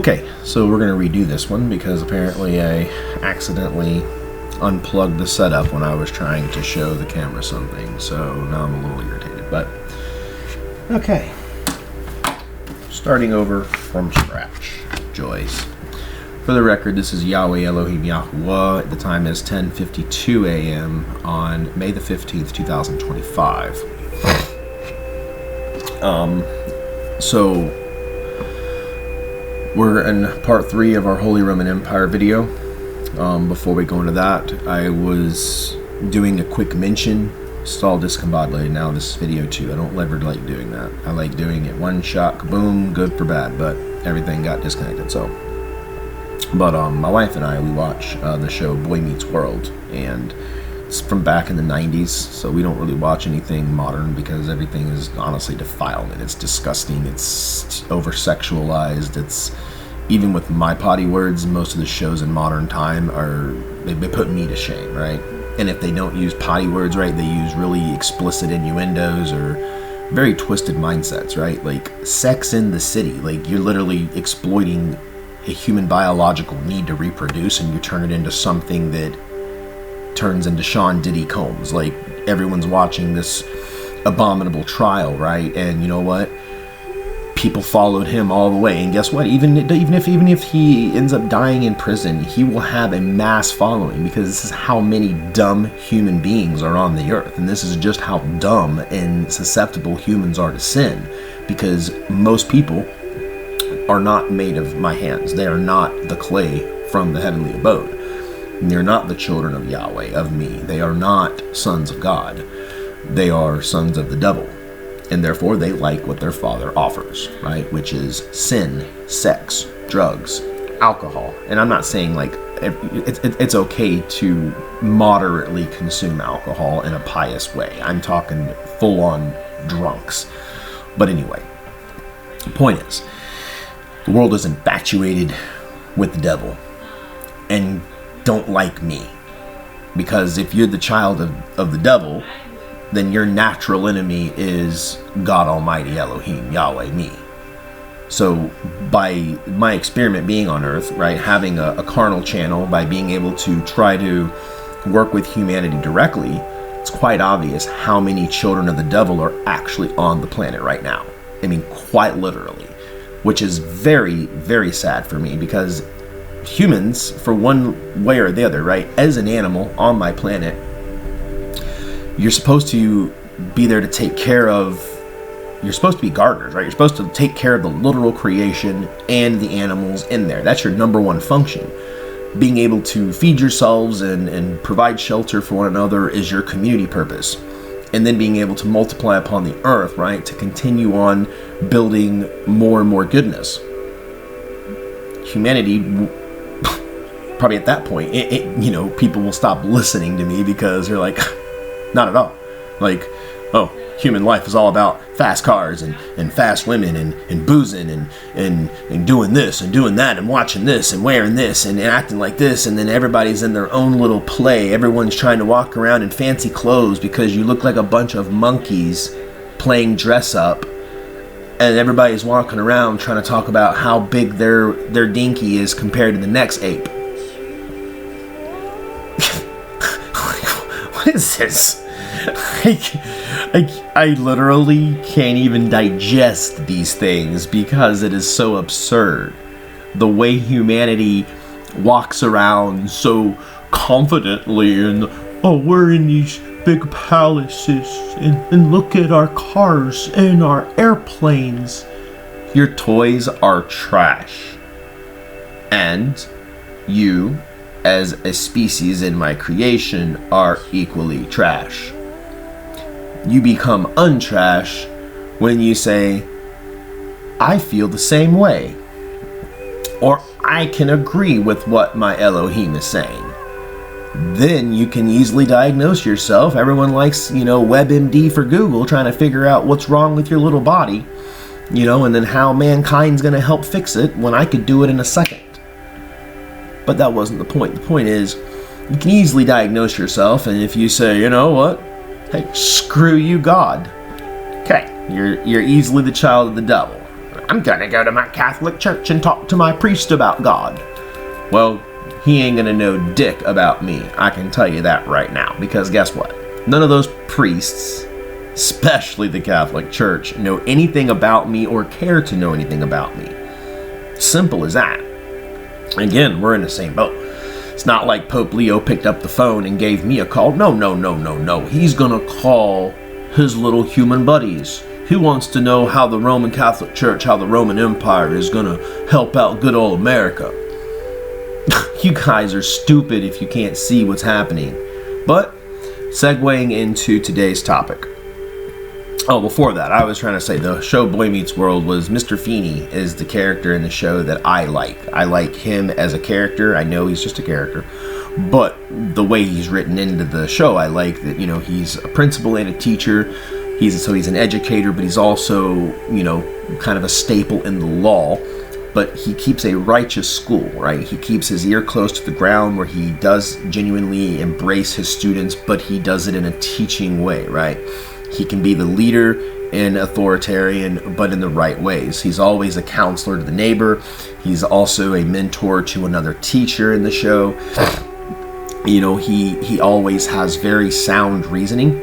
Okay, so we're going to redo this one because apparently I accidentally unplugged the setup when I was trying to show the camera something, so now I'm a little irritated, but okay. Starting over from scratch. Joys. For the record, this is Yahweh Elohim Yahuwah. The time is 10:52 a.m. on May the 15th, 2025. So we're in part 3 of our Holy Roman Empire video. Before we go into that, I was doing a quick mention. Stall discombobulated now this video too. I don't ever like doing that. I like doing it one shot, boom, good for bad, but everything got disconnected. But my wife and I, we watch the show Boy Meets World, and it's from back in the 90s, so we don't really watch anything modern because everything is honestly defilement. It's disgusting, it's over-sexualized, it's, even with my potty words, most of the shows in modern time they put me to shame, right? And if they don't use potty words right, they use really explicit innuendos or very twisted mindsets, right? Like Sex in the City, like you're literally exploiting a human biological need to reproduce, and you turn it into something that turns into Sean Diddy Combs. Like everyone's watching this abominable trial, right? And you know what? People followed him all the way, and guess what? Even if he ends up dying in prison, he will have a mass following because this is how many dumb human beings are on the earth, and this is just how dumb and susceptible humans are to sin. Because most people are not made of my hands. They are not the clay from the heavenly abode. They're not the children of Yahweh, of me. They are not sons of God. They are sons of the devil. And therefore they like what their father offers, right? Which is sin, sex, drugs, alcohol. And I'm not saying like it's okay to moderately consume alcohol in a pious way. I'm talking full-on drunks. But anyway, the point is, the world is infatuated with the devil and don't like me. Because if you're the child of the devil, then your natural enemy is God Almighty, Elohim, Yahweh, me. So by my experiment being on earth, right, having a carnal channel, by being able to try to work with humanity directly, it's quite obvious how many children of the devil are actually on the planet right now. I mean, quite literally. Which is very, very sad for me, because humans, for one way or the other, right, as an animal on my planet, you're supposed to be there to take care of, you're supposed to be gardeners, right? You're supposed to take care of the literal creation and the animals in there. That's your number one function. Being able to feed yourselves and provide shelter for one another is your community purpose. And then being able to multiply upon the earth, right, to continue on building more and more goodness. Humanity, probably at that point, people will stop listening to me because they're like, not at all. Like, oh, human life is all about fast cars and fast women and boozing and doing this and doing that and watching this and wearing this and acting like this, and then everybody's in their own little play. Everyone's trying to walk around in fancy clothes because you look like a bunch of monkeys playing dress up, and everybody's walking around trying to talk about how big their dinky is compared to the next ape. What is this? I literally can't even digest these things because it is so absurd. The way humanity walks around so confidently and, oh, we're in these big palaces and look at our cars and our airplanes. Your toys are trash. And you, as a species in my creation, are equally trash. You become untrash when you say, I feel the same way, or I can agree with what my Elohim is saying. Then you can easily diagnose yourself. Everyone likes, WebMD for Google, trying to figure out what's wrong with your little body, and then how mankind's going to help fix it when I could do it in a second. But that wasn't the point. The point is, you can easily diagnose yourself, and if you say, you know what, hey, screw you, God. Okay, you're easily the child of the devil. I'm gonna go to my Catholic church and talk to my priest about God. Well, he ain't gonna know dick about me. I can tell you that right now. Because guess what? None of those priests, especially the Catholic Church, know anything about me or care to know anything about me. Simple as that. Again, we're in the same boat. It's not like Pope Leo picked up the phone and gave me a call. No. He's gonna call his little human buddies. He wants to know how the Roman Catholic Church, how the Roman Empire is gonna help out good old America. You guys are stupid if you can't see what's happening. But, segueing into today's topic. Oh, before that, I was trying to say the show Boy Meets World was Mr. Feeney is the character in the show that I like. I like him as a character. I know he's just a character. But the way he's written into the show, I like that, he's a principal and a teacher. He's an educator, but he's also, kind of a staple in the law. But he keeps a righteous school, right? He keeps his ear close to the ground where he does genuinely embrace his students, but he does it in a teaching way, right? He can be the leader and authoritarian, but in the right ways. He's always a counselor to the neighbor. He's also a mentor to another teacher in the show. He always has very sound reasoning.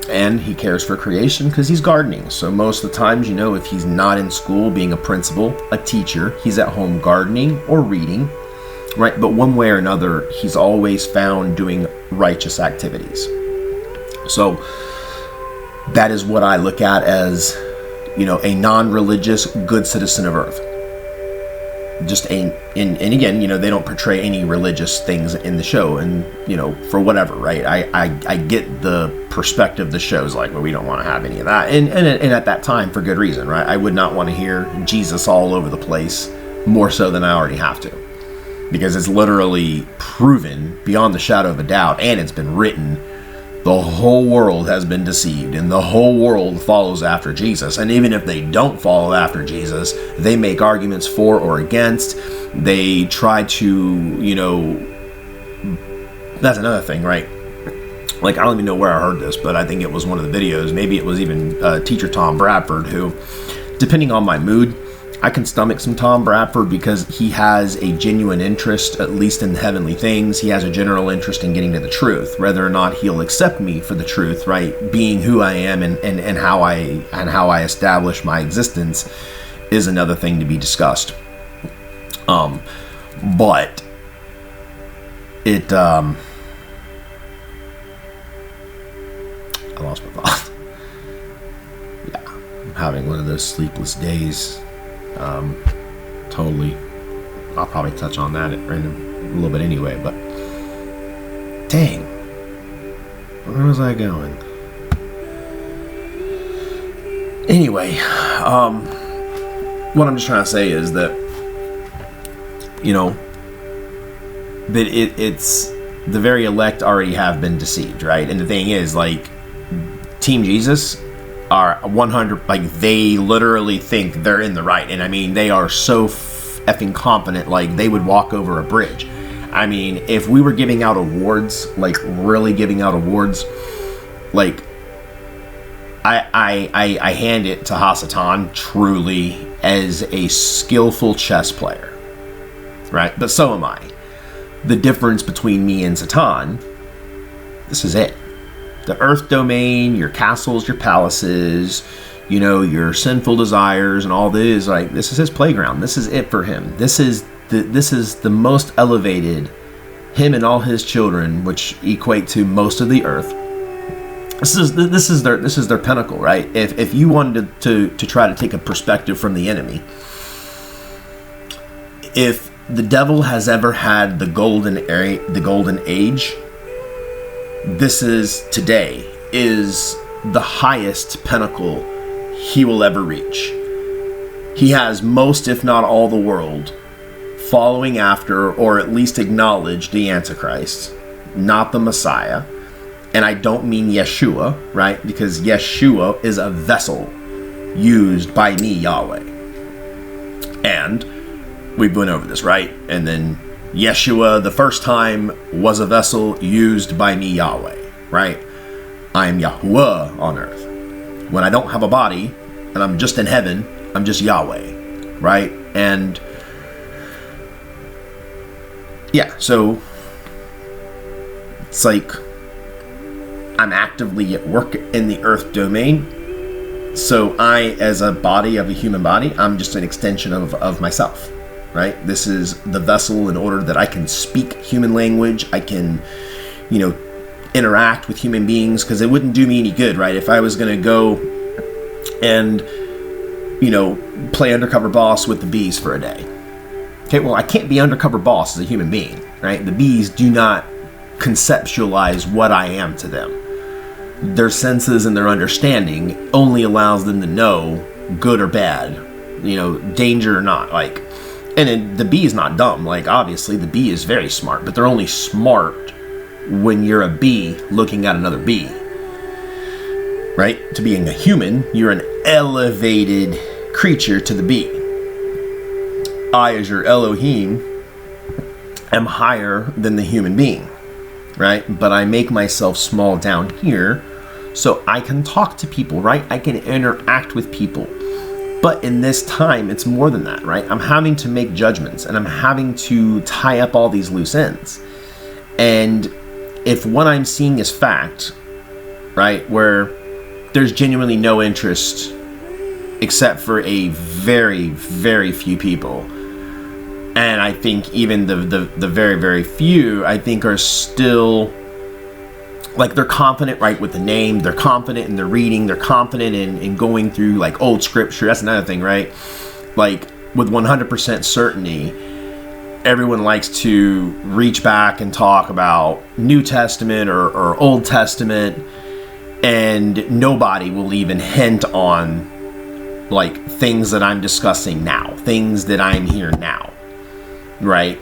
And he cares for creation because he's gardening. So most of the times, if he's not in school being a principal, a teacher, he's at home gardening or reading, right? But one way or another, he's always found doing righteous activities. So that is what I look at as, a non-religious good citizen of Earth. And again, they don't portray any religious things in the show, and for whatever, right? I get the perspective the show's like, well, we don't want to have any of that, and at that time for good reason, right? I would not want to hear Jesus all over the place more so than I already have to, because it's literally proven beyond the shadow of a doubt, and it's been written. The whole world has been deceived, and the whole world follows after Jesus. And even if they don't follow after Jesus, they make arguments for or against. They try to, that's another thing, right? Like, I don't even know where I heard this, but I think it was one of the videos. Maybe it was even teacher Tom Bradford, who, depending on my mood, I can stomach some Tom Bradford because he has a genuine interest, at least in the heavenly things. He has a general interest in getting to the truth. Whether or not he'll accept me for the truth, right? Being who I am and how I establish my existence is another thing to be discussed. But it I lost my thought. Yeah, I'm having one of those sleepless days. Totally. I'll probably touch on that at random a little bit anyway, but dang, where was I going? Anyway, what I'm just trying to say is that that it's the very elect already have been deceived, right? And the thing is, like, Team Jesus are 100, like, they literally think they're in the right. And I mean, they are so effing confident, like they would walk over a bridge. I mean, if we were giving out awards, like really giving out awards, like I hand it to Hasatan truly as a skillful chess player, right? But so am I. The difference between me and Satan, this is it. The earth domain, your castles, your palaces, your sinful desires and all this, like, this is his playground. This is it for him. This is the most elevated, him and all his children, which equate to most of the earth. This is their pinnacle, right? If you wanted to try to take a perspective from the enemy, if the devil has ever had the golden age, this is the highest pinnacle he will ever reach. He has most, if not all, the world following after, or at least acknowledge, the Antichrist, not the Messiah. And I don't mean Yeshua, right? Because Yeshua is a vessel used by me, Yahweh. And we've went over this, right? And then Yeshua, the first time, was a vessel used by me, Yahweh, right? I am Yahuwah on earth. When I don't have a body and I'm just in heaven, I'm just Yahweh. right? And yeah, so it's like I'm actively at work in the earth domain. So I, as a body of a human body, I'm just an extension of myself, right? This is the vessel in order that I can speak human language. I can, interact with human beings, because it wouldn't do me any good, right? If I was going to go and, play undercover boss with the bees for a day. Okay, well, I can't be undercover boss as a human being, right? The bees do not conceptualize what I am to them. Their senses and their understanding only allows them to know good or bad, danger or not. And the bee is not dumb. Obviously, the bee is very smart, but they're only smart when you're a bee looking at another bee, right? To being a human, you're an elevated creature to the bee. I, as your Elohim, am higher than the human being. Right? But I make myself small down here so I can talk to people, right? I can interact with people. But in this time, it's more than that, right? I'm having to make judgments, and I'm having to tie up all these loose ends. And if what I'm seeing is fact, right, where there's genuinely no interest except for a very, very few people, and I think even the very, very few, I think, are still, they're confident, right, with the name. They're confident in their reading. They're confident in going through, old scripture. That's another thing, right? With 100% certainty, everyone likes to reach back and talk about New Testament or Old Testament, and nobody will even hint on, things that I'm discussing now, things that I'm here now. Right?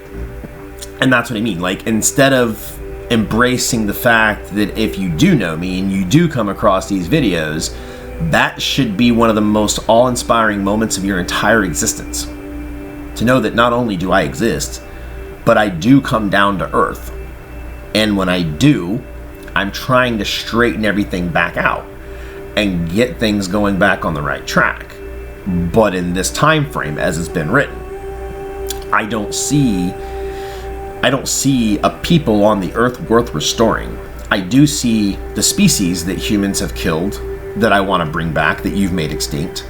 And that's what I mean. Instead of embracing the fact that if you do know me and you do come across these videos, that should be one of the most awe-inspiring moments of your entire existence. To know that not only do I exist, but I do come down to earth. And when I do, I'm trying to straighten everything back out and get things going back on the right track. But in this time frame, as it's been written, I don't see a people on the earth worth restoring. I do see the species that humans have killed that I want to bring back, that you've made extinct.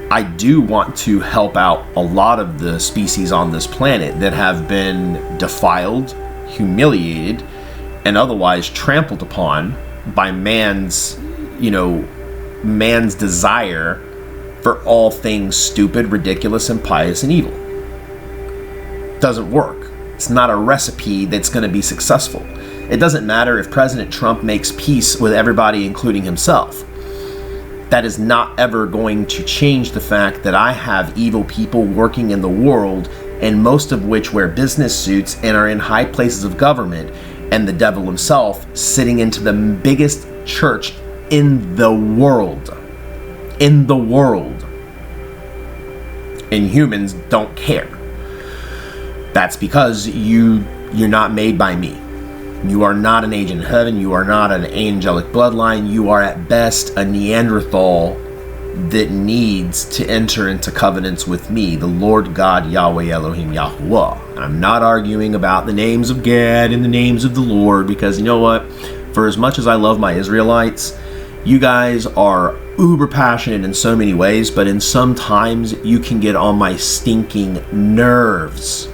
I do want to help out a lot of the species on this planet that have been defiled, humiliated, and otherwise trampled upon by man's desire for all things stupid, ridiculous, impious, and evil. Doesn't work. It's not a recipe that's going to be successful. It doesn't matter if President Trump makes peace with everybody, including himself. That is not ever going to change the fact that I have evil people working in the world, and most of which wear business suits and are in high places of government, and the devil himself sitting into the biggest church in the world. In the world. And humans don't care. That's because you're not made by me. You are not an agent of heaven. You are not an angelic bloodline. You are at best a Neanderthal that needs to enter into covenants with me, the Lord God, Yahweh, Elohim, Yahuwah. And I'm not arguing about the names of God and the names of the Lord, because you know what? For as much as I love my Israelites, you guys are uber passionate in so many ways, but in some times you can get on my stinking nerves.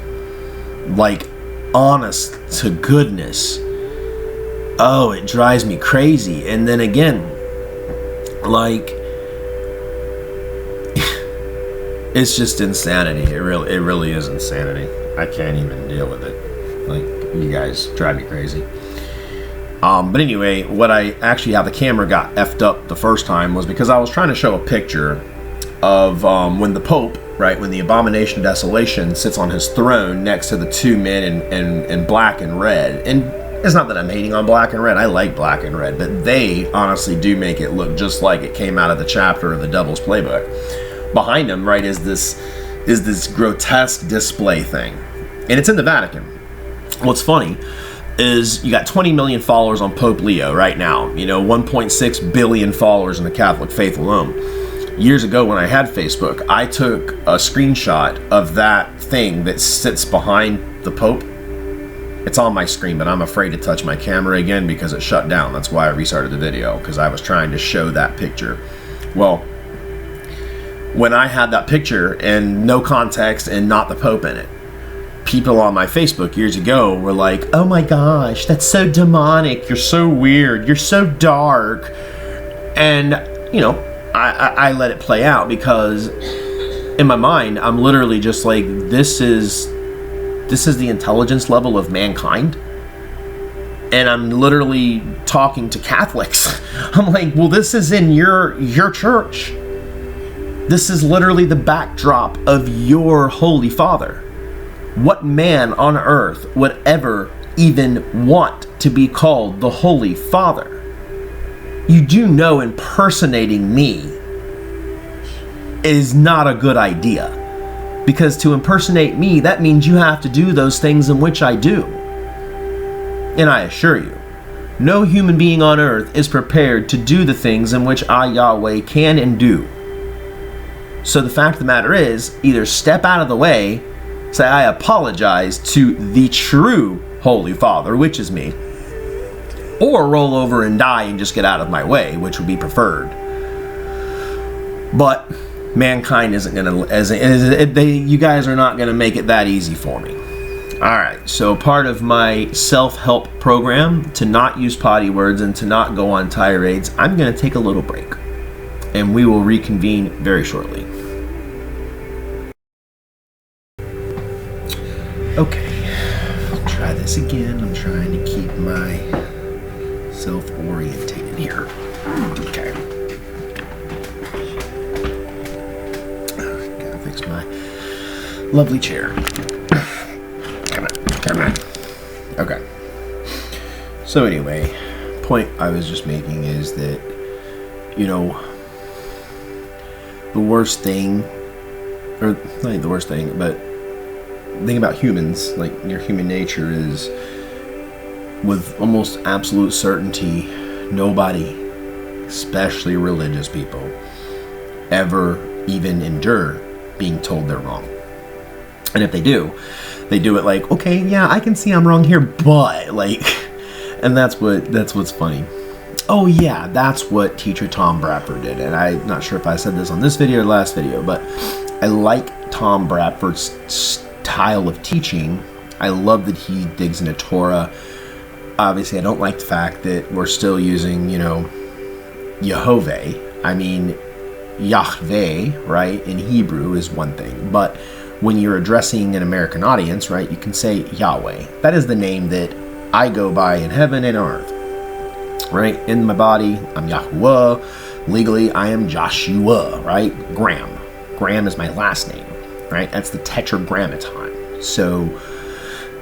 Honest to goodness. Oh, it drives me crazy. And then again, it's just insanity. It really is insanity. I can't even deal with it. You guys drive me crazy. But anyway, what I actually, how the camera got effed up the first time was because I was trying to show a picture of when the Pope, right, when the abomination of desolation sits on his throne next to the two men in black and red. And it's not that I'm hating on black and red. I like black and red, but they honestly do make it look just like it came out of the chapter of the Devil's Playbook. Behind him, right, is this grotesque display thing, and it's in the Vatican. What's funny is you got 20 million followers on Pope Leo right now. 1.6 billion followers in the Catholic faith alone. Years ago when I had Facebook, I took a screenshot of that thing that sits behind the Pope. It's on my screen, but I'm afraid to touch my camera again because it shut down. That's why I restarted the video, because I was trying to show that picture. Well, when I had that picture and no context and not the Pope in it, people on my Facebook years ago were like, oh my gosh, that's so demonic, you're so weird, you're so dark. And, you know, I let it play out because in my mind, I'm literally just like, this is the intelligence level of mankind. And I'm literally talking to Catholics. I'm like, well, this is in your church. This is literally the backdrop of your Holy Father. What man on earth would ever even want to be called the Holy Father? You do know impersonating me is not a good idea. Because to impersonate me, that means you have to do those things in which I do. And I assure you, no human being on earth is prepared to do the things in which I, Yahweh, can and do. So the fact of the matter is, either step out of the way, say I apologize to the true Holy Father, which is me, or roll over and die and just get out of my way, which would be preferred. But mankind isn't gonna, you guys are not gonna make it that easy for me. Alright, so part of my self-help program to not use potty words and to not go on tirades, I'm gonna take a little break. And we will reconvene very shortly. Okay, I'll try this again. I'm trying to keep myself orientated here. Okay. Gotta fix my lovely chair. Come on. Okay. So anyway, point I was just making is that, you know, the worst thing, or not the worst thing, but the thing about humans, like your human nature, is with almost absolute certainty, nobody, especially religious people, ever even endure being told they're wrong. And if they do it like, okay, yeah, I can see I'm wrong here, but like, and that's what's funny. Oh yeah, that's what teacher Tom Bradford did. And I'm not sure if I said this on this video or last video, but I like Tom Bradford's style of teaching. I love that he digs into Torah. Obviously, I don't like the fact that we're still using, you know, Yehovah. I mean, Yahweh, right, in Hebrew is one thing, but when you're addressing an American audience, right, you can say Yahweh. That is the name that I go by in heaven and earth, right? In my body, I'm Yahuwah. Legally, I am Joshua, right? Graham. Graham is my last name, right? That's the tetragrammaton. So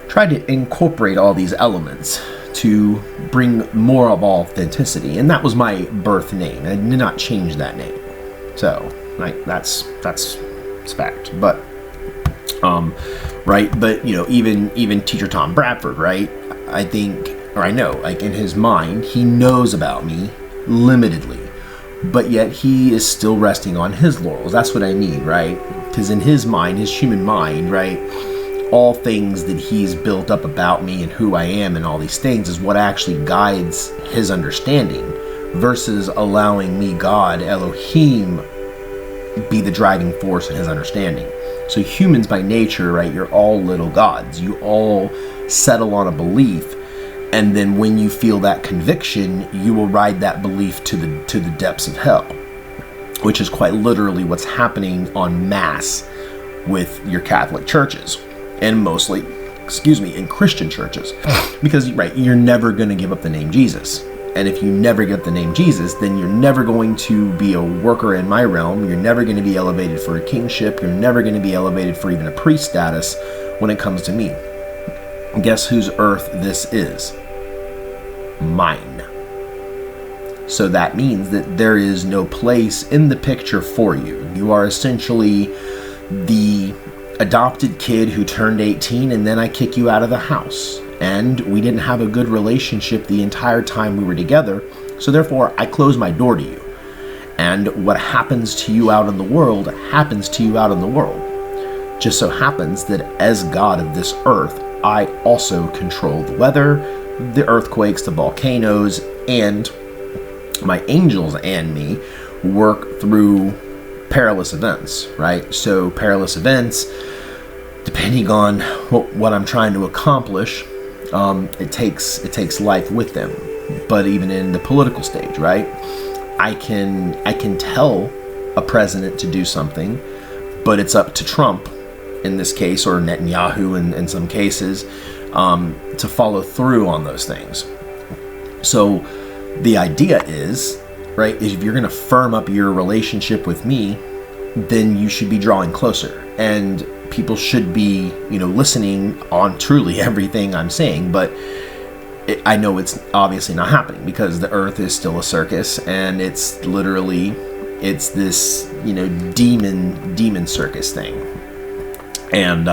try to incorporate all these elements to bring more of authenticity. And that was my birth name. I did not change that name. So, like, that's fact. But right, but you know, even teacher Tom Bradford, right, I think, or I know, like in his mind, he knows about me limitedly, but yet he is still resting on his laurels. That's what I mean, right? Because in his mind, his human mind, right, all things that he's built up about me and who I am and all these things is what actually guides his understanding, versus allowing me, God, Elohim, be the driving force in his understanding. So humans by nature, right, you're all little gods. You all settle on a belief, and then when you feel that conviction, you will ride that belief to the depths of hell, which is quite literally what's happening en masse with your Catholic churches, and mostly, in Christian churches. Because, right, you're never going to give up the name Jesus. And if you never get the name Jesus, then you're never going to be a worker in my realm. You're never going to be elevated for a kingship. You're never going to be elevated for even a priest status when it comes to me. And guess whose earth this is? Mine. So that means that there is no place in the picture for you. You are essentially the adopted kid who turned 18 and then I kick you out of the house. And we didn't have a good relationship the entire time we were together, so therefore I closed my door to you. And what happens to you out in the world happens to you out in the world. Just so happens that as God of this earth, I also control the weather, the earthquakes, the volcanoes, and my angels and me work through perilous events, right? So perilous events, depending on what I'm trying to accomplish, it takes life with them. But even in the political stage, right? I can tell a president to do something, but it's up to Trump in this case, or Netanyahu in some cases, to follow through on those things. So the idea is, right, is if you're going to firm up your relationship with me, then you should be drawing closer. And people should be, listening on truly everything I'm saying. But I know it's obviously not happening because the earth is still a circus, and it's this, demon circus thing. And,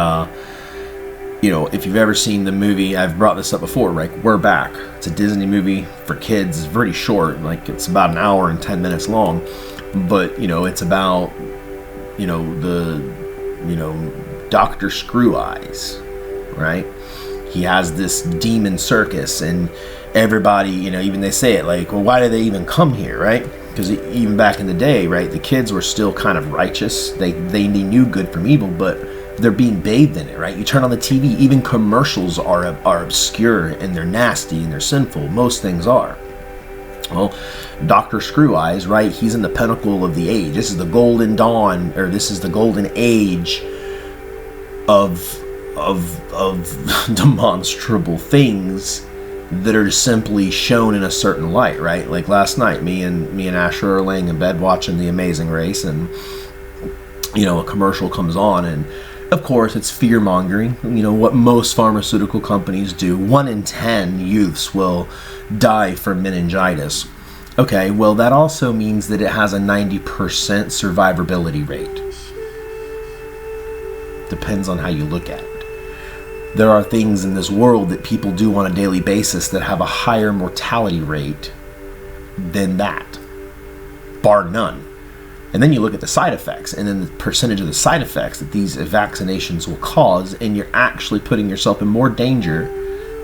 if you've ever seen the movie, I've brought this up before, right? We're Back. It's a Disney movie for kids. It's pretty short. Like, it's about an hour and 10 minutes long. But, it's about, Dr. Screw Eyes, right? He has this demon circus, and everybody, even they say it like, well, why do they even come here, right? Because even back in the day, right, the kids were still kind of righteous. They knew good from evil, but they're being bathed in it, right? You turn on the TV, even commercials are obscure, and they're nasty, and they're sinful. Most things are. Well, Dr. Screw Eyes, right? He's in the pinnacle of the age. This is the golden dawn, or this is the golden age of demonstrable things that are simply shown in a certain light, right? Like last night, me and Asher are laying in bed watching The Amazing Race, and a commercial comes on, and of course it's fear-mongering. What most pharmaceutical companies do. 1 in 10 youths will die from meningitis. Okay, well, that also means that it has a 90% survivability rate. Depends on how you look at it. There are things in this world that people do on a daily basis that have a higher mortality rate than that, bar none. And then you look at the side effects, and then the percentage of the side effects that these vaccinations will cause, and you're actually putting yourself in more danger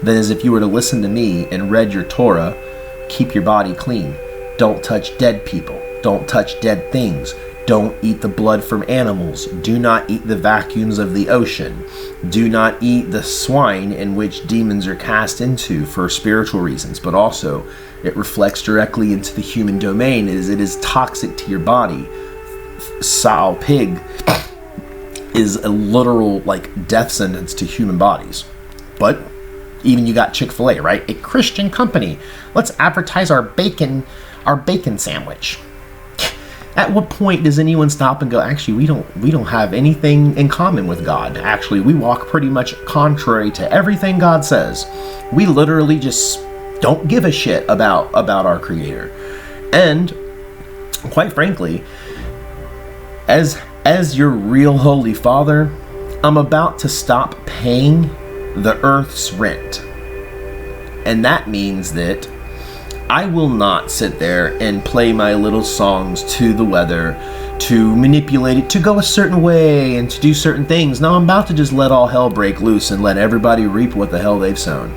than as if you were to listen to me and read your Torah. Keep your body clean. Don't touch dead people. Don't touch dead things. Don't eat the blood from animals. Do not eat the vacuums of the ocean. Do not eat the swine in which demons are cast into for spiritual reasons, but also it reflects directly into the human domain, as it is toxic to your body. Sow pig is a literal death sentence to human bodies. But even you got Chick-fil-A, right? A Christian company. Let's advertise our bacon sandwich. At what point does anyone stop and go, actually, we don't have anything in common with God. Actually, we walk pretty much contrary to everything God says. We literally just don't give a shit about our Creator. And quite frankly, as your real Holy Father, I'm about to stop paying the earth's rent. And that means that I will not sit there and play my little songs to the weather, to manipulate it to go a certain way and to do certain things. No, I'm about to just let all hell break loose and let everybody reap what the hell they've sown.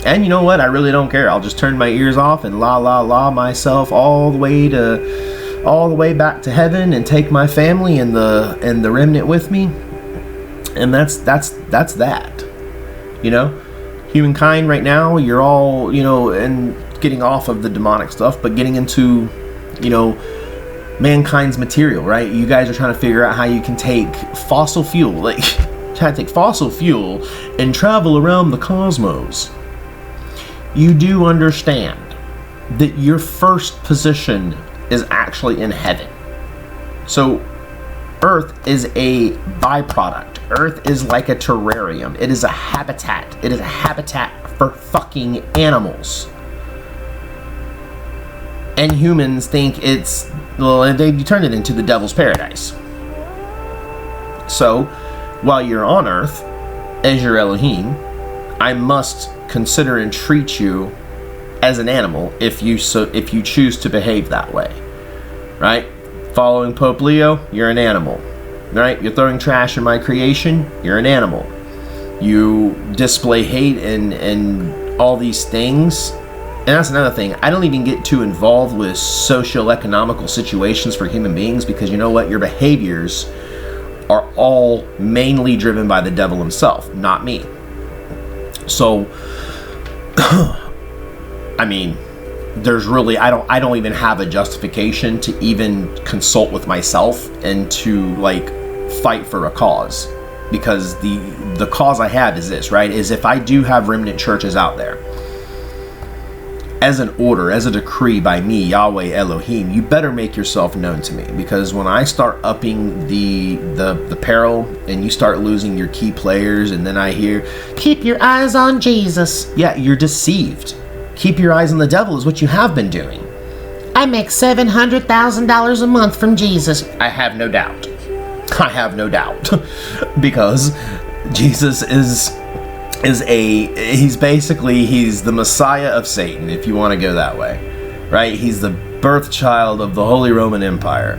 And you know what? I really don't care. I'll just turn my ears off and la myself all the way back to heaven, and take my family and the remnant with me. And that's that. Humankind right now, you're all, and getting off of the demonic stuff, but getting into, mankind's material, right? You guys are trying to figure out how you can take fossil fuel, try to take fossil fuel and travel around the cosmos. You do understand that your first position is actually in heaven. So Earth is a byproduct. Earth is like a terrarium. It is a habitat. It is a habitat for fucking animals. And humans think they turn it into the devil's paradise. So, while you're on Earth, as your Elohim, I must consider and treat you as an animal if you choose to behave that way. right? Following Pope Leo, you're an animal, right? You're throwing trash in my creation, you're an animal. You display hate and all these things. And that's another thing. I don't even get too involved with socio-economical situations for human beings, because you know what? Your behaviors are all mainly driven by the devil himself, not me. So, I mean, there's really, I don't even have a justification to even consult with myself and to like fight for a cause, because the cause I have is this, right? Is if I do have remnant churches out there, as an order, as a decree by me, Yahweh Elohim, you better make yourself known to me, because when I start upping the peril and you start losing your key players, and then I hear, keep your eyes on Jesus. Yeah, you're deceived. Keep your eyes on the devil is what you have been doing. I make $700,000 a month from Jesus. I have no doubt. I have no doubt. Because Jesus is he's the Messiah of Satan, if you want to go that way, right? He's the birth child of the Holy Roman Empire,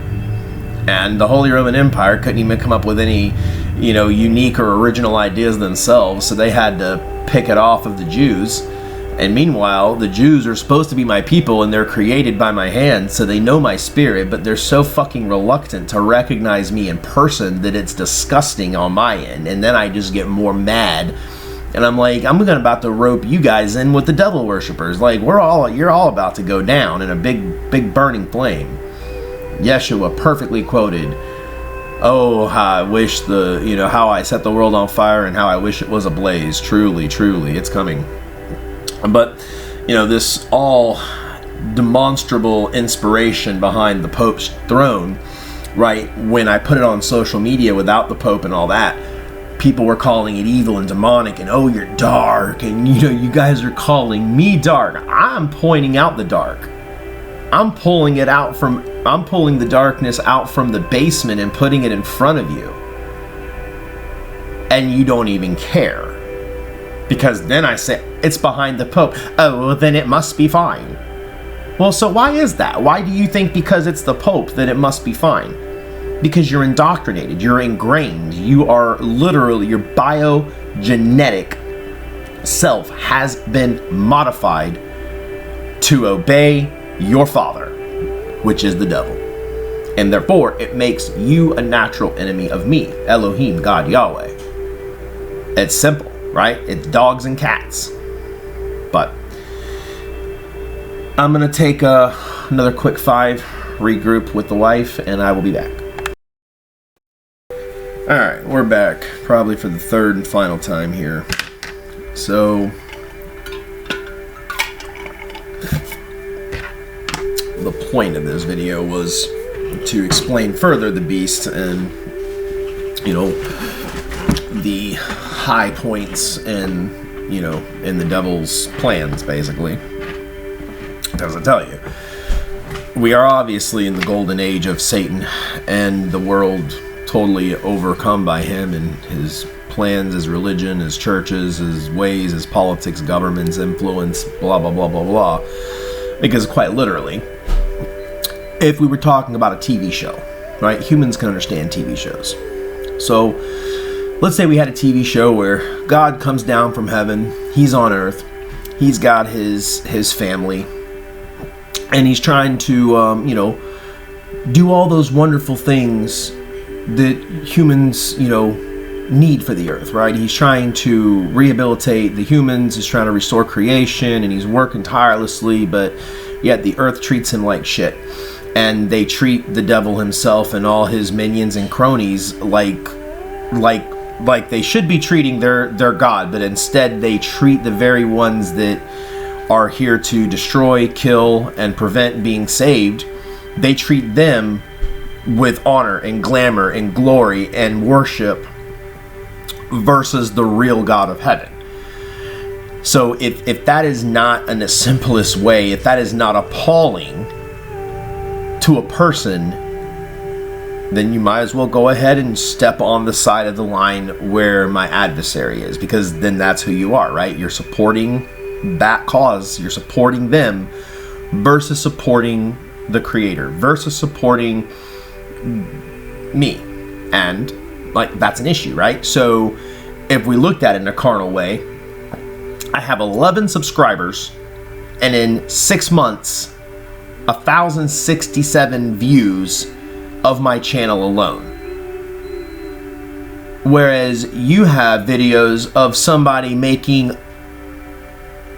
and the Holy Roman Empire couldn't even come up with any, unique or original ideas themselves, so they had to pick it off of the Jews. And meanwhile, the Jews are supposed to be my people, and they're created by my hand, so they know my spirit, but they're so fucking reluctant to recognize me in person that it's disgusting on my end. And then I just get more mad. And I'm like, I'm about to rope you guys in with the devil worshippers. Like, you're all about to go down in a big burning flame. Yeshua perfectly quoted, oh, how I wish how I set the world on fire and how I wish it was ablaze. Truly, truly, it's coming. But, this all demonstrable inspiration behind the Pope's throne, right? When I put it on social media without the Pope and all that, people were calling it evil and demonic, and oh, you're dark, and you guys are calling me dark. I'm pointing out the dark. I'm pulling the darkness out from the basement and putting it in front of you. And you don't even care. Because then I say, it's behind the Pope. Oh, well, then it must be fine. Well, so why is that? Why do you think because it's the Pope that it must be fine? Because you're indoctrinated, you're ingrained, you are literally, your biogenetic self has been modified to obey your father, which is the devil. And therefore, it makes you a natural enemy of me, Elohim, God, Yahweh. It's simple, right? It's dogs and cats. But I'm going to take another quick 5, regroup with the wife, and I will be back. Alright, we're back, probably for the third and final time here. So, the point of this video was to explain further the beast and, the high points and, in the devil's plans, basically. As I tell you, we are obviously in the golden age of Satan, and the world totally overcome by him and his plans, his religion, his churches, his ways, his politics, government's influence, blah, blah, blah, blah, blah. Because quite literally, if we were talking about a TV show, right? Humans can understand TV shows. So let's say we had a TV show where God comes down from heaven, he's on earth, he's got his family, and he's trying to, do all those wonderful things that humans, need for the earth, right? He's trying to rehabilitate the humans, he's trying to restore creation, and he's working tirelessly, but yet the earth treats him like shit. And they treat the devil himself and all his minions and cronies like they should be treating their God, but instead they treat the very ones that are here to destroy, kill, and prevent being saved. They treat them with honor and glamour and glory and worship versus the real God of heaven. So if that is not in the simplest way, if that is not appalling to a person, then you might as well go ahead and step on the side of the line where my adversary is, because then that's who you are, right? You're supporting that cause, you're supporting them versus supporting the creator versus supporting me. And like, that's an issue, right? So if we looked at it in a carnal way, I have 11 subscribers, and in 6 months, 1,067 views of my channel alone. Whereas you have videos of somebody making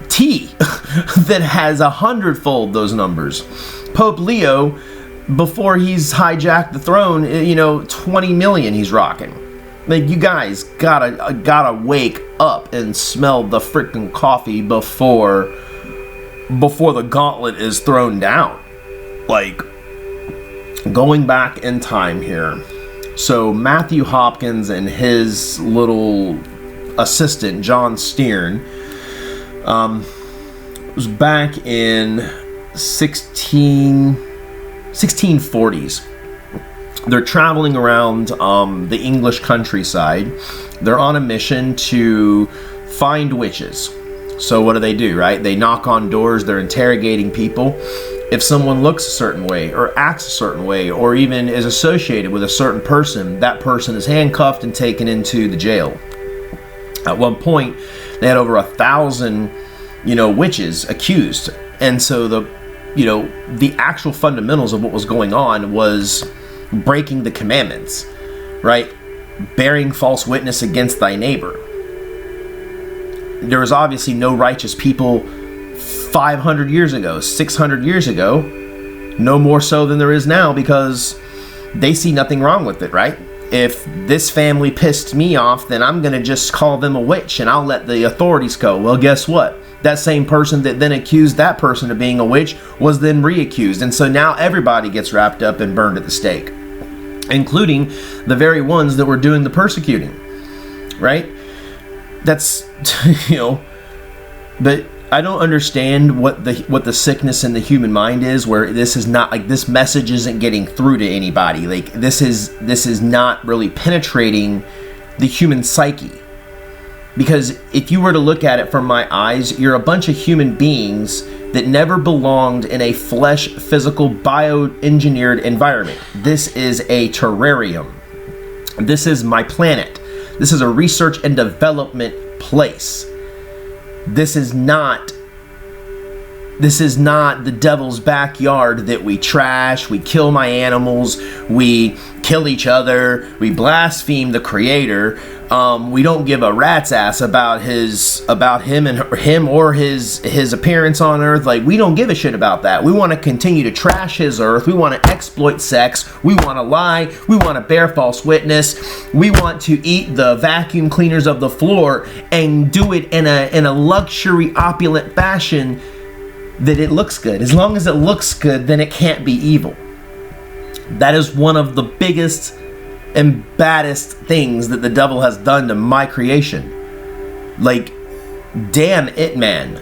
tea that has 100-fold those numbers. Pope Leo, before he's hijacked the throne, 20 million he's rocking. Like, you guys gotta wake up and smell the freaking coffee before the gauntlet is thrown down. Like, going back in time here. So Matthew Hopkins and his little assistant, John Stearn, was back in 1640s. They're traveling around the English countryside. They're on a mission to find witches. So what do, right? They knock on doors, they're interrogating people. If someone looks a certain way or acts a certain way or even is associated with a certain person, that person is handcuffed and taken into the jail. At one point, they had over 1,000, witches accused. And so the actual fundamentals of what was going on was breaking the commandments, right? Bearing false witness against thy neighbor. There was obviously no righteous people 500 years ago, 600 years ago, no more so than there is now, because they see nothing wrong with it, right? If this family pissed me off, then I'm going to just call them a witch and I'll let the authorities go. Well, guess what? That same person that then accused that person of being a witch was then re-accused. And so now everybody gets wrapped up and burned at the stake, including the very ones that were doing the persecuting, right? That's, but I don't understand what the sickness in the human mind is, where this is not like, this message isn't getting through to anybody. Like, this is not really penetrating the human psyche. Because if you were to look at it from my eyes, you're a bunch of human beings that never belonged in a flesh, physical, bioengineered environment. This is a terrarium. This is my planet. This is a research and development place. This is not the devil's backyard that we trash, we kill my animals, we kill each other, we blaspheme the creator. We don't give a rat's ass about him or his appearance on earth. Like, we don't give a shit about that. We want to continue to trash his earth. We want to exploit sex. We want to lie. We want to bear false witness. We want to eat the vacuum cleaners of the floor and do it in a luxury, opulent fashion that it looks good. As long as it looks good, then it can't be evil. That is one of the biggest and baddest things that the devil has done to my creation. Like, damn it, man.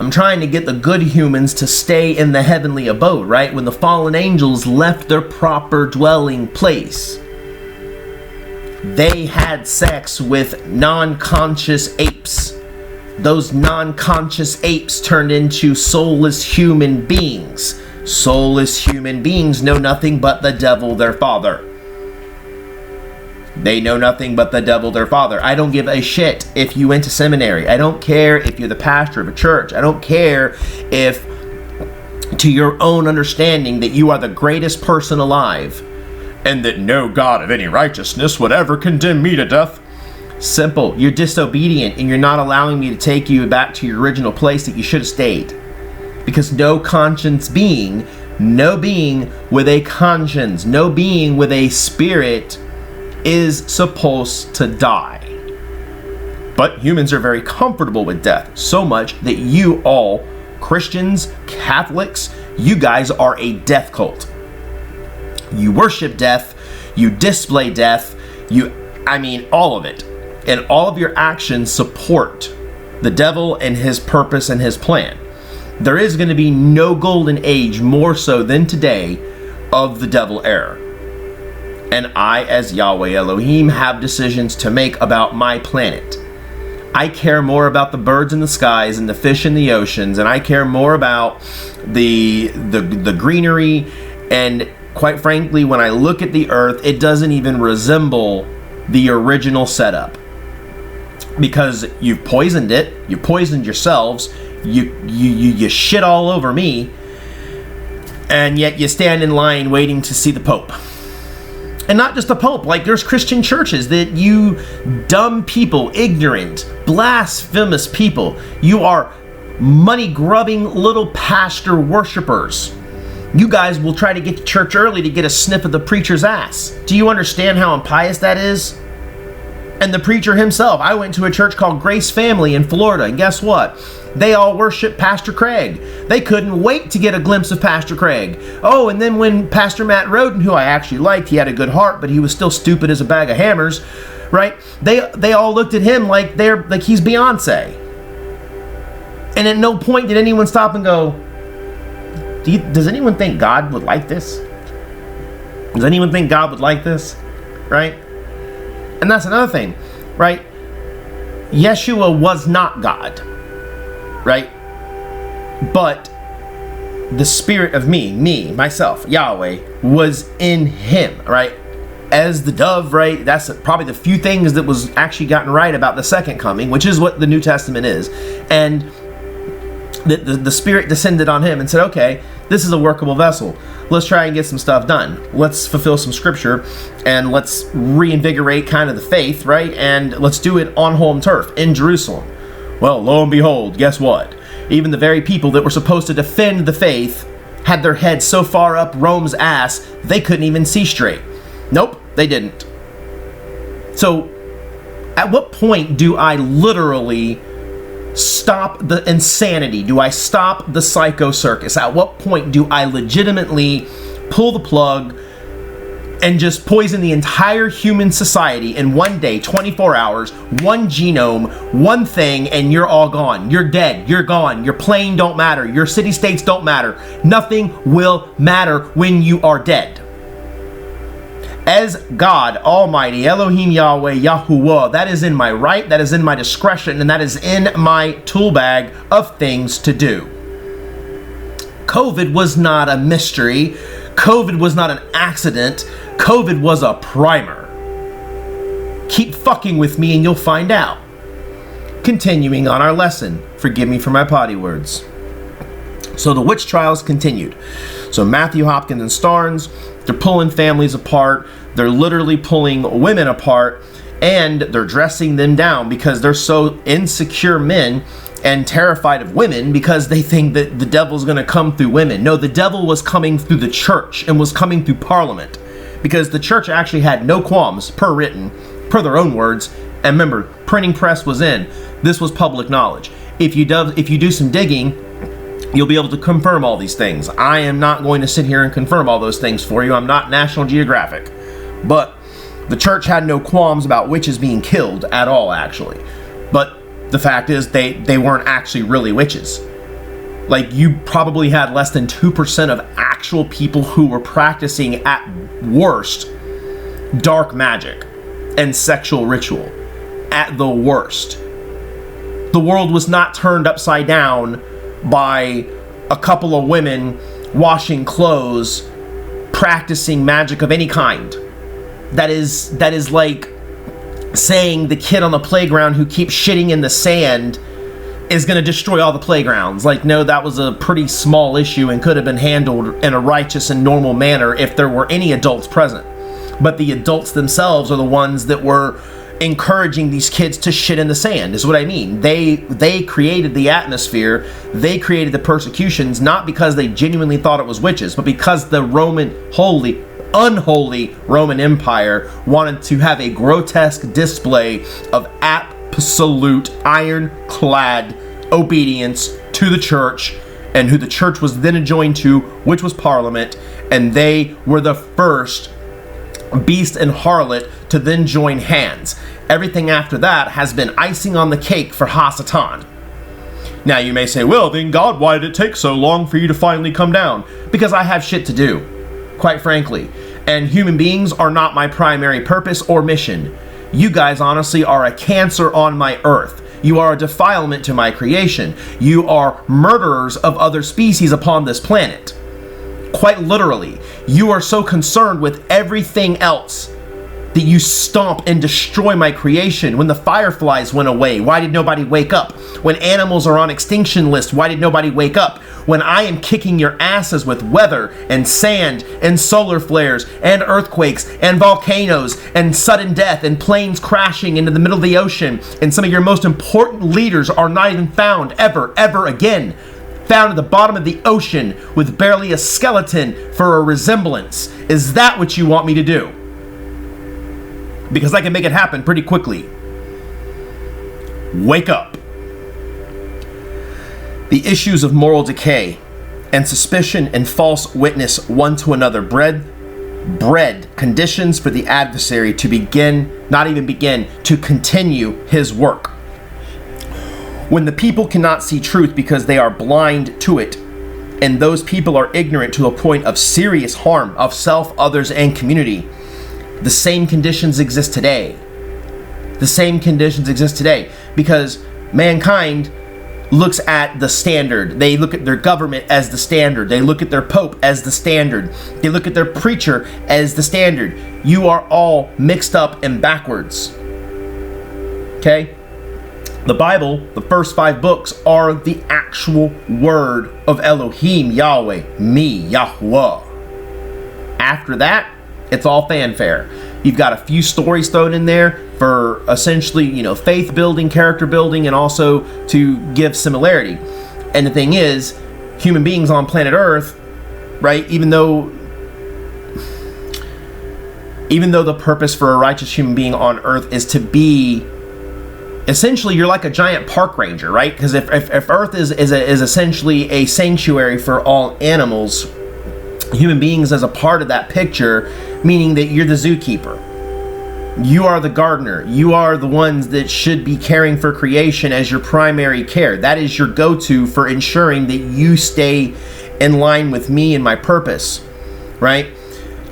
I'm trying to get the good humans to stay in the heavenly abode, right? When the fallen angels left their proper dwelling place, they had sex with non-conscious apes. Those non-conscious apes turned into soulless human beings. Soulless human beings know nothing but the devil, their father. They know nothing but the devil, their father. I don't give a shit if you went to seminary. I don't care if you're the pastor of a church. I don't care if, to your own understanding, that you are the greatest person alive and that no God of any righteousness would ever condemn me to death. Simple. You're disobedient and you're not allowing me to take you back to your original place that you should have stayed. Because no conscience being, no being with a conscience, no being with a spirit is supposed to die. But humans are very comfortable with death, so much that you all, Christians, Catholics, you guys are a death cult. You worship death, you display death, all of it. And all of your actions support the devil and his purpose and his plan. There is going to be no golden age more so than today of the devil era. And I, as Yahweh Elohim, have decisions to make about my planet. I care more about the birds in the skies and the fish in the oceans, and I care more about the greenery. And quite frankly, when I look at the earth, it doesn't even resemble the original setup, because you've poisoned it, you poisoned yourselves, you shit all over me, and yet you stand in line waiting to see the Pope. And not just the Pope, like there's Christian churches that you dumb people, ignorant, blasphemous people, you are money-grubbing little pastor worshipers. You guys will try to get to church early to get a sniff of the preacher's ass. Do you understand how impious that is? And the preacher himself, I went to a church called Grace Family in Florida, and guess what? They all worship Pastor Craig. They couldn't wait to get a glimpse of Pastor Craig. Oh, and then when Pastor Matt Roden, who I actually liked, he had a good heart, but he was still stupid as a bag of hammers, right? They all looked at him like he's Beyonce. And at no point did anyone stop and go, does anyone think God would like this? Does anyone think God would like this? Right? And that's another thing, right? Yeshua was not God, right? But the spirit of myself, Yahweh, was in him, right? As the dove, right? That's probably the few things that was actually gotten right about the second coming, which is what the New Testament is. And the Spirit descended on him and said, okay, this is a workable vessel. Let's try and get some stuff done. Let's fulfill some scripture, and let's reinvigorate kind of the faith, right? And let's do it on home turf in Jerusalem. Well, lo and behold, guess what? Even the very people that were supposed to defend the faith had their heads so far up Rome's ass, they couldn't even see straight. Nope, they didn't. So, at what point do I literally stop the insanity? Do I stop the psycho circus? At what point do I legitimately pull the plug and just poison the entire human society in one day, 24 hours, one genome, one thing, and you're all gone? You're dead. You're gone. Your plane don't matter. Your city-states don't matter. Nothing will matter when you are dead. As God Almighty, Elohim Yahweh, Yahuwah, that is in my right, that is in my discretion, and that is in my tool bag of things to do. COVID was not a mystery. COVID was not an accident. COVID was a primer. Keep fucking with me and you'll find out. Continuing on our lesson, forgive me for my potty words. So the witch trials continued. So Matthew, Hopkins, and Starnes, they're pulling families apart. They're literally pulling women apart, and they're dressing them down because they're so insecure men and terrified of women because they think that the devil's going to come through women. No, the devil was coming through the church and was coming through Parliament, because the church actually had no qualms, per their own words. And remember, printing press was in. This was public knowledge. If you do some digging, you'll be able to confirm all these things. I am not going to sit here and confirm all those things for you. I'm not National Geographic. But the church had no qualms about witches being killed at all, actually. But the fact is, they weren't actually really witches. Like, you probably had less than 2% of actual people who were practicing, at worst, dark magic and sexual ritual. At the worst. The world was not turned upside down by a couple of women washing clothes, practicing magic of any kind. That is like saying the kid on the playground who keeps shitting in the sand is going to destroy all the playgrounds. Like, no, that was a pretty small issue and could have been handled in a righteous and normal manner if there were any adults present. But the adults themselves are the ones that were encouraging these kids to shit in the sand, is what I mean. They created the atmosphere, they created the persecutions, not because they genuinely thought it was witches, but because the unholy Roman Empire wanted to have a grotesque display of absolute ironclad obedience to the church, and who the church was then adjoined to, which was Parliament, and they were the first beast and harlot to then join hands. Everything after that has been icing on the cake for Hasatan. Now you may say, well, then God, why did it take so long for you to finally come down? Because I have shit to do, quite frankly. And human beings are not my primary purpose or mission. You guys honestly are a cancer on my earth. You are a defilement to my creation. You are murderers of other species upon this planet. Quite literally, you are so concerned with everything else that you stomp and destroy my creation. When the fireflies went away, why did nobody wake up? When animals are on extinction list, why did nobody wake up? When I am kicking your asses with weather and sand and solar flares and earthquakes and volcanoes and sudden death and planes crashing into the middle of the ocean, and some of your most important leaders are not even found ever again. Found at the bottom of the ocean with barely a skeleton for a resemblance. Is that what you want me to do? Because I can make it happen pretty quickly. Wake up. The issues of moral decay and suspicion and false witness one to another bred conditions for the adversary to to continue his work. When the people cannot see truth because they are blind to it, and those people are ignorant to a point of serious harm of self, others, and community, the same conditions exist today. The same conditions exist today because mankind looks at the standard. They look at their government as the standard. They look at their pope as the standard. They look at their preacher as the standard. You are all mixed up and backwards. Okay? The Bible, the first 5 books, are the actual word of Elohim, Yahweh, me, Yahweh. After that, it's all fanfare. You've got a few stories thrown in there for essentially, faith building, character building, and also to give similarity. And the thing is, human beings on planet Earth, right, even though the purpose for a righteous human being on Earth is to be, essentially, you're like a giant park ranger, right? Because if Earth is essentially a sanctuary for all animals, human beings as a part of that picture, meaning that you're the zookeeper. You are the gardener. You are the ones that should be caring for creation as your primary care. That is your go-to for ensuring that you stay in line with me and my purpose, right?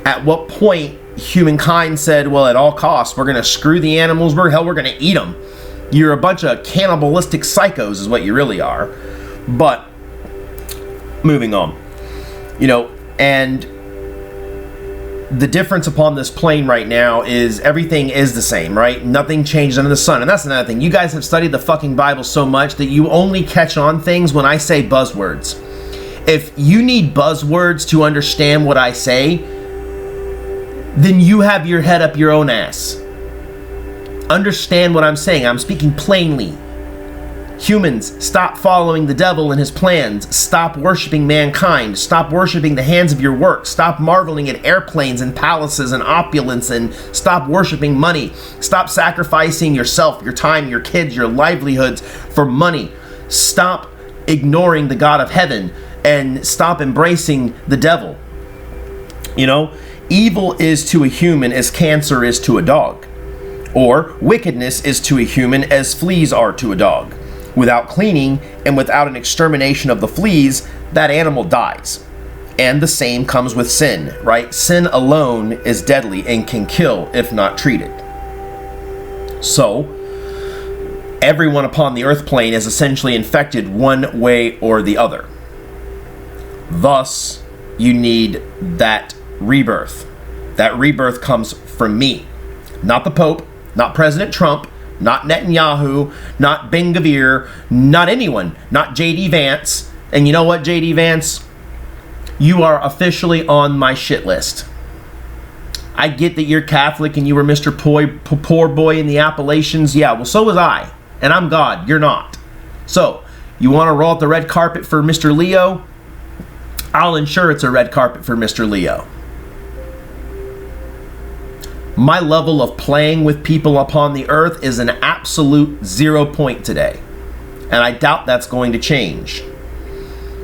At what point humankind said, well, at all costs, we're going to screw the animals, we're going to eat them. You're a bunch of cannibalistic psychos is what you really are. But moving on, and the difference upon this plane right now is everything is the same, right? Nothing changed under the sun. And that's another thing. You guys have studied the fucking Bible so much that you only catch on things when I say buzzwords. If you need buzzwords to understand what I say, then you have your head up your own ass. Understand what I'm saying. I'm speaking plainly. Humans, stop following the devil and his plans. Stop worshiping mankind. Stop worshiping the hands of your work. Stop marveling at airplanes and palaces and opulence, and stop worshiping money. Stop sacrificing yourself, your time, your kids, your livelihoods for money. Stop ignoring the God of heaven and stop embracing the devil. Evil is to a human as cancer is to a dog, or wickedness is to a human as fleas are to a dog. Without cleaning and without an extermination of the fleas, that animal dies. And the same comes with sin, right? Sin alone is deadly and can kill if not treated. So, everyone upon the earth plane is essentially infected one way or the other. Thus, you need that rebirth. That rebirth comes from me, not the Pope, not President Trump, not Netanyahu, not Ben-Gvir, not anyone, not J.D. Vance. And you know what, J.D. Vance? You are officially on my shit list. I get that you're Catholic and you were Mr. Poor Boy in the Appalachians. Yeah, well, so was I. And I'm God. You're not. So, you want to roll out the red carpet for Mr. Leo? I'll ensure it's a red carpet for Mr. Leo. My level of playing with people upon the earth is an absolute 0 point today. And I doubt that's going to change.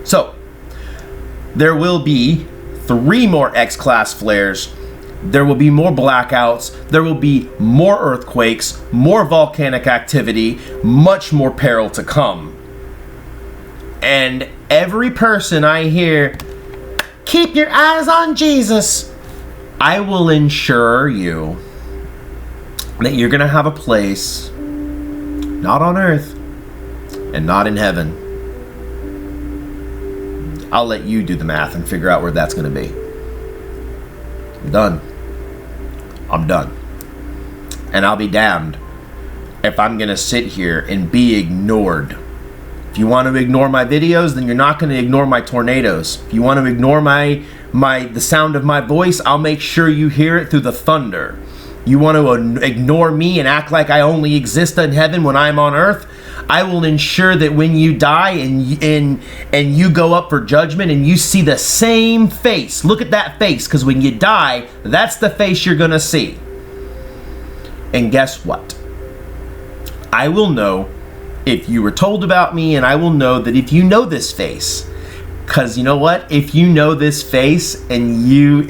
So, there will be 3 more X-class flares. There will be more blackouts. There will be more earthquakes, more volcanic activity, much more peril to come. And every person I hear, keep your eyes on Jesus, I will ensure you that you're going to have a place not on earth, and not in heaven. I'll let you do the math and figure out where that's going to be. I'm done. I'm done. And I'll be damned if I'm going to sit here and be ignored. If you want to ignore my videos, then you're not going to ignore my tornadoes. If you want to ignore the sound of my voice, I'll make sure you hear it through the thunder. You want to ignore me and act like I only exist in heaven when I'm on earth? I will ensure that when you die and you go up for judgment and you see the same face, look at that face, because when you die, that's the face you're going to see. And guess what? I will know if you were told about me, and I will know that if you know this face. Because you know what? If you know this face and you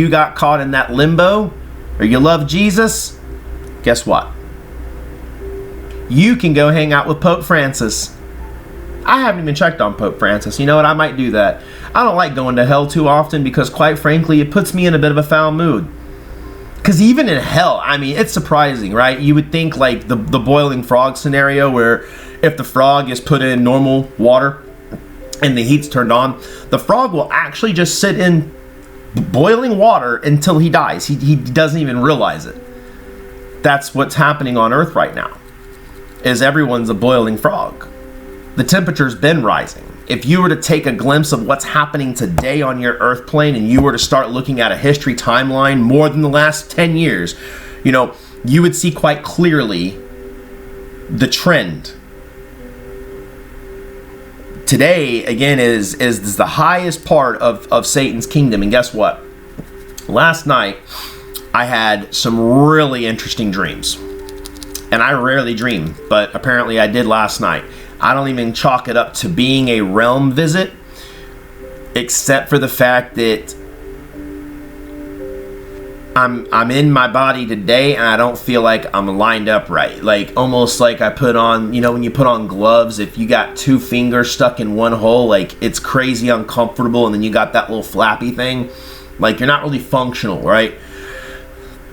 got caught in that limbo, or you love Jesus, guess what? You can go hang out with Pope Francis. I haven't even checked on Pope Francis. You know what? I might do that. I don't like going to hell too often because, quite frankly, it puts me in a bit of a foul mood. Because even in hell, I mean, it's surprising, right? You would think like the boiling frog scenario, where if the frog is put in normal water and the heat's turned on, the frog will actually just sit in boiling water until he dies. He doesn't even realize it. That's what's happening on Earth right now, is everyone's a boiling frog. The temperature's been rising. If you were to take a glimpse of what's happening today on your Earth plane, and you were to start looking at a history timeline more than the last 10 years, you would see quite clearly the trend. Today, again, is the highest part of Satan's kingdom. And guess what? Last night, I had some really interesting dreams. And I rarely dream, but apparently I did last night. I don't even chalk it up to being a realm visit, except for the fact that I'm in my body today and I don't feel like I'm lined up right. Like almost like I put on, when you put on gloves, if you got two fingers stuck in one hole, like it's crazy uncomfortable, and then you got that little flappy thing, like you're not really functional, right?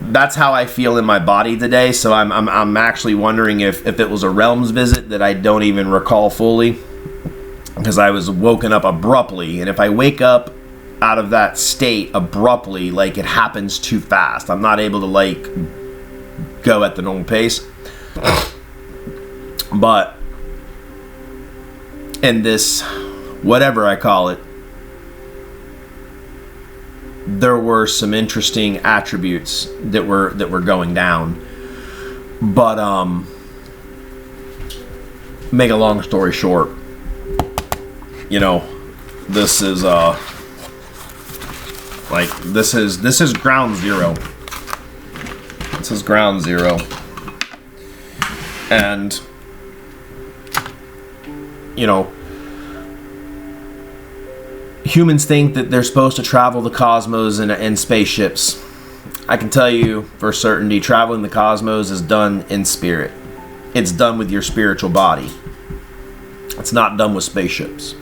That's how I feel in my body today. So I'm actually wondering if it was a realms visit that I don't even recall fully, because I was woken up abruptly. And if I wake up out of that state abruptly, like it happens too fast, I'm not able to like go at the normal pace. But in this, whatever I call it, there were some interesting attributes that were going down. But make a long story short, this is this is ground zero. This is ground zero. And humans think that they're supposed to travel the cosmos in spaceships. I can tell you for certainty, traveling the cosmos is done in spirit. It's done with your spiritual body. It's not done with spaceships.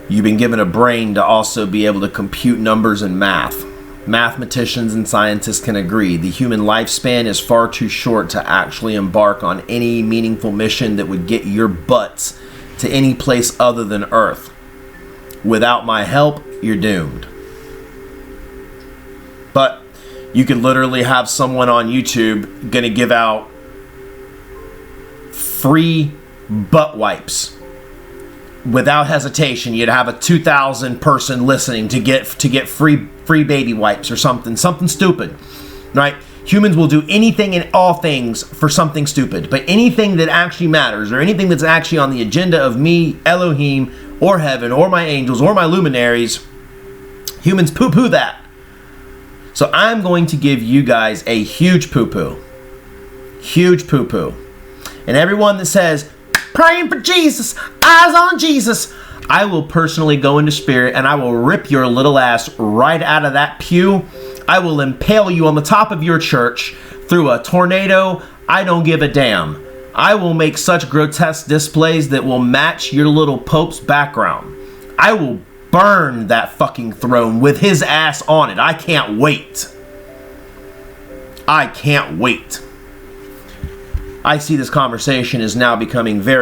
You've been given a brain to also be able to compute numbers and math. Mathematicians and scientists can agree the human lifespan is far too short to actually embark on any meaningful mission that would get your butts to any place other than Earth. Without my help, you're doomed. But you could literally have someone on YouTube gonna give out free butt wipes without hesitation. You'd have a 2,000 person listening to get free baby wipes or something stupid, right? Humans will do anything and all things for something stupid, but anything that actually matters, or anything that's actually on the agenda of me, Elohim, or heaven, or my angels, or my luminaries, humans poo-poo that. So I'm going to give you guys a huge poo-poo. Huge poo-poo. And everyone that says, praying for Jesus, eyes on Jesus, I will personally go into spirit and I will rip your little ass right out of that pew. I will impale you on the top of your church through a tornado. I don't give a damn. I will make such grotesque displays that will match your little Pope's background. I will burn that fucking throne with his ass on it. I can't wait. I can't wait. I see this conversation is now becoming very